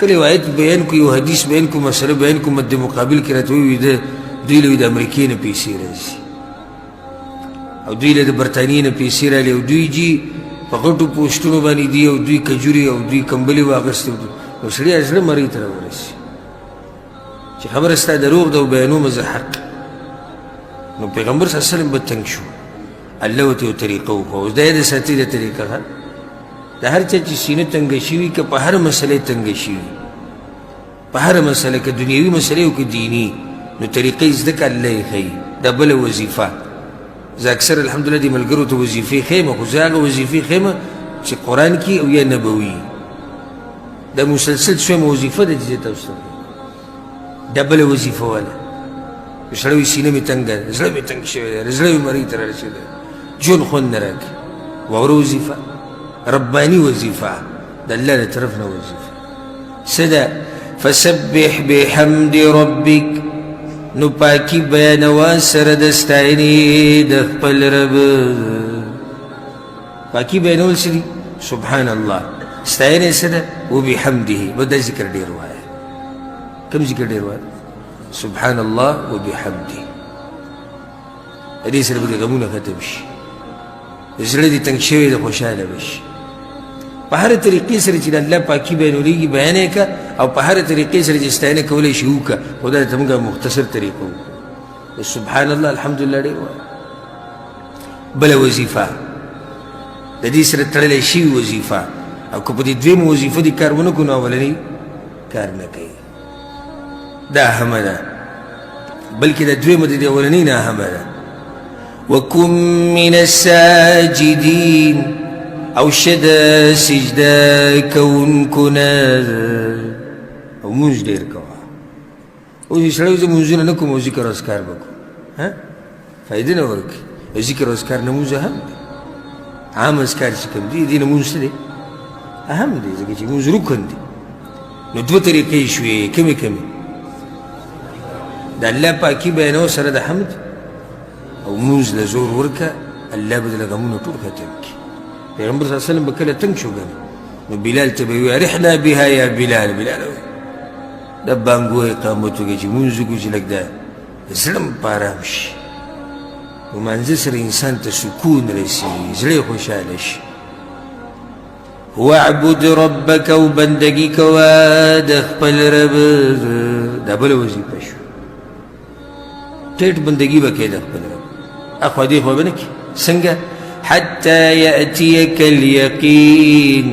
کله روایت بیان کو یو حدیث بیان کو مسله بیان کو مد مقابل کې راته وي دوی له د امریکې نه پیسې راځي او دوی له د برطانیې نه پیسې راغلي او دوی جي په غټو پوسټونو باندې دي او دوی کجوري او دوی کمبلې واغستې نو سړی زړه مرۍ ته راورسي چې خبره ستا دروغ ده او بیانومه زه حق نو پیغمبر صلی الله علیه وسلم به تنګ شو الله ورته یو طریقه وښوه اوس دا یې د ساتي د طریقه ښه د هر چا چې سینه تنګه شوي که په هر مسئله تنګه شوي په هر مسئله که دنیوي مسئله او که دیني نو طریقه یې زده که الله یې ښیي دا بله وظیفه زه اکثر الحمدلله دې ملګرو ته وظیفې ښیم خو زه هغه وظیفې ښیم چې قرآن کې او یا نبوي دا مسلسل شویمه وظیفه ده چې زه تاسو ته دا بله وظیفه واله سړی وایي سینه مې تنګه ده زړه مې تنګ شوی دی زړه مې مرۍ ته رارسېدی ژوند خوند نه راکړي واوره وظیفه رباني وظیفه د الله له طرف نه وظیفه څه ده فسبح بحمد ربک نو پاکی بیانوا سره د ستاینې د خپل رب پاکی بیانول څه دي سبحان الله ستاینې څه ده وبحمده به دا ذکر ډېر وایه کوم ذکر ډېر وایه سبحان الله وبحمده دې سره به دې غمونه ختم شي زړه دې تنګ شوی د خوشحاله به شي په هر طریقې سره چې د الله پاکي بیانولیږي بیان یې کړه او په هر طریقې سره چې ستاینه کولی شي وکړه خو دا ته موږ مختصر طریقه وکړو سبحان الله الحمدلله ډېر وایه بله وظیفه د دې سره تړلی شوي وظیفه او که په دې دویمه وظیفه دې کار ونه کړو نو اولنۍ کار نه کوي دا اهمه ده بلکې د دویمه د دې اولنۍ نه اهمه ده وکن من الساجدین او شد سجده کوونکو نه او مونځ ډېر کوه اوس سړی زه مونځونه نه کوم او ذکر اذکار به کوم فایده نه ورکوي ذکر اذکار نه مونځ اهم دی عام اذکار چې کوم دي دې نه مونځ څه دی اهم دی ځکه چې مونځ رکن دی نو دوه طریقې شوې کمې کمې د الله پاکي بیانو سره د حمد او مونځ له زور ورکه الله به د غمونو ټول ختم کړي پیغمبر صلی الله علیه وسلم به کله تنګ شو ګنې نو بلال ته به وایي ارحنا بها یا بلال بلال د بانګو اقامت وکړي چې مونځ وکړو چې لږ د زړه م په ارام شي لمانځه سره انسان ته سکون رسي زړه یې خوشحاله شي واعبد ربک او بندګي کوه د خپل رب دا بله وظیفه شو ټیټ بندګي به کوې د خپل رب اخوا دې خوا به نه کړي څنګه حتی یأتیک الیقین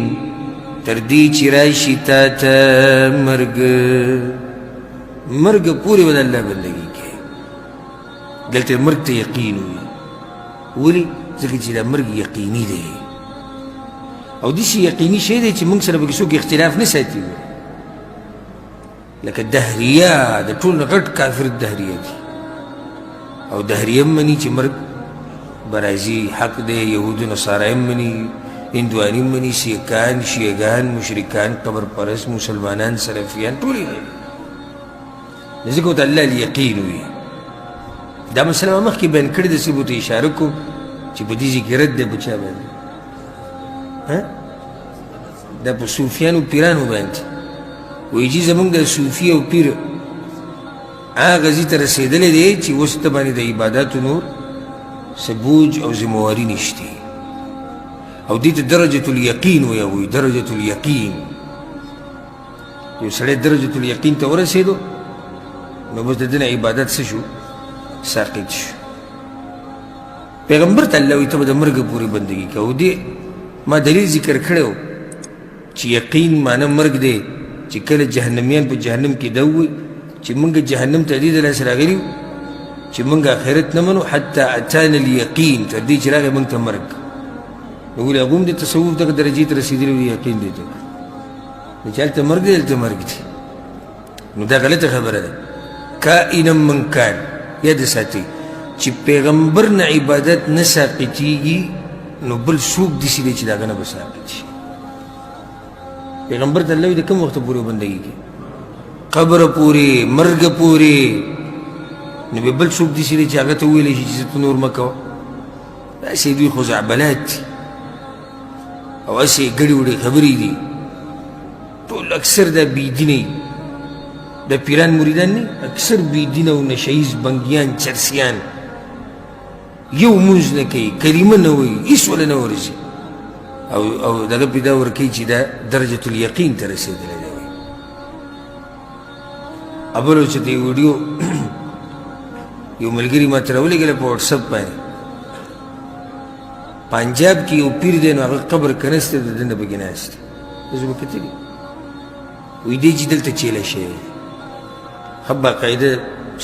تر دې چې راشي تا ته مرګ پورې به د الله بندګي کوې دلته مرګ ته یقین وي ولې ځکه چې دا مرګ یقیني دی او داسې یقیني شی دی چې موږ سره پکې څوک اختلاف نه ساتي لکه دهریه د ټول نه غټ کافر دهریه دي او دهریه هم مني چې مرګ به راځي حق دی یهودو نصارا هم مني هندواني هم مني سیکان شیعګان مشرکان قبر پرست مسلمانان سلفیان ټول یې مني نو ځکه ورته الله الیقین وي دا مسله ما مخکې بیان کړې ده چې ورته اشاره کوم چې په دې ځای کې رد دی په چا باندې دا په صوفیانو پیرانو باندې وایي چې زموږ د صوفي او پیر هغه ځای ته رسېدلی دی چې اوس ته باندې د عباداتو نور څه بوج او ذمواري نشته او دې ته درجة الیقین وایي درجة الیقین یو سړی درجة الیقین ته ورسېدو نو بس د ده نه عبادت څه شو ساقط شو پیغمبر ته الله وایي ته به د مرګه پورې بندګي کوو دې ما دلیل ذکر کړی و چې یقین معنی مرګ دی چې کله جهنمیان په جهنم کې دا ووایي چې موږ جهنم ته دې د لاسه راغلي یو چې موږ آخرت نه منو حتی اتانا الیقین تر دې چې راغی موږ ته مرګ نو ولې هغه هم د تصوف دغه درجې ته رسېدلي وي یقین دی ته نو چې هلته مرګ دی هلته مرګ دی نو دا غلطه خبره ده کائنا من کان یاد ساتئ چې پیغمبر نه عبادت نه ساقطېږي نو بل څوک داسې دی چې د هغه نه به ساقط شي پیغمبر ته الله وایي د کوم وخته پورې بندګي کوي قبر پورې مرګ پورې نو به بل څوک داسې دی چې هغه ته وویلی شي چې ته نور مه کوه داسې دوی خزعبلات دي او هسې ګډې وډې خبرې دي ټول اکثر دا بېدینه د پیران مریدان نه اکثر بېدینه او نشهیز بنګیان چرسیان یو مونځ نه کوي کلمه نه وایي هېڅ وله نه ورځي او دغه پې دا ورکوي چې دا درجة الیقین ته رسېدلی دی وایي ابل چې ته ویډیو یو ملګري ما ته راولېږله په واټسپ باندې پنجاب کې یو پیر دی نو هغه قبر که نسته د ده نه پکې ناست دی زه به کتلي وایي دی چې دلته چیله شوی ښه باقاعده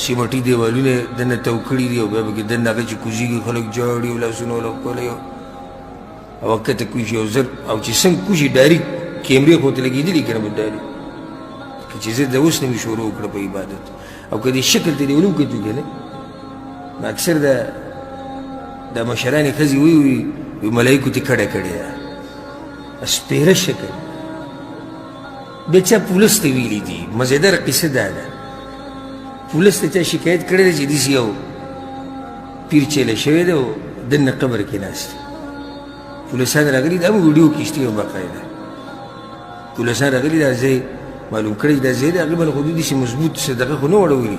سیمټي دیوالونه دننه تو کړي دي او بیا پکې دننه هغه چې کوزېږي خلک جاړي او لاسونه وله ښکلی او ښکته کوشي او زر او چې څنګه کوشي ډایرکټ کیمرې خو ته لګېدلي که نه به ډایرکټ چې زه د اوس نه مې شروع وکړه په عبادت او که دې شکل ته دې ونه وکتو که نه نو اکثر دا مشرانې ښځې وایي ملایکو تې کډه کړې ده سپېره شکل بیا چا پولس ته ویلي دي مزیداره قصه دا ده پولس ته چا شکایت کړی دی چې داسې یو پیر چیله شوی دی او دننه قبر کې ناست دی پولیسان راغلي دا هم ویډیو کیشتي او باقاعده پولیسان راغلي دا ځای معلوم کړی دا ځای دی هغې باندې خو دوی داسې مضبوط صدقه خو نه وړولي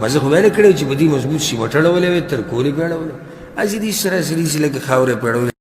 ما زه خو ویله کړی چې په دې مضبوط سیمټ اړولی وی تر کور یې پې اړولی هسې دې سراسري چې لږ خاوره یې پې اړولی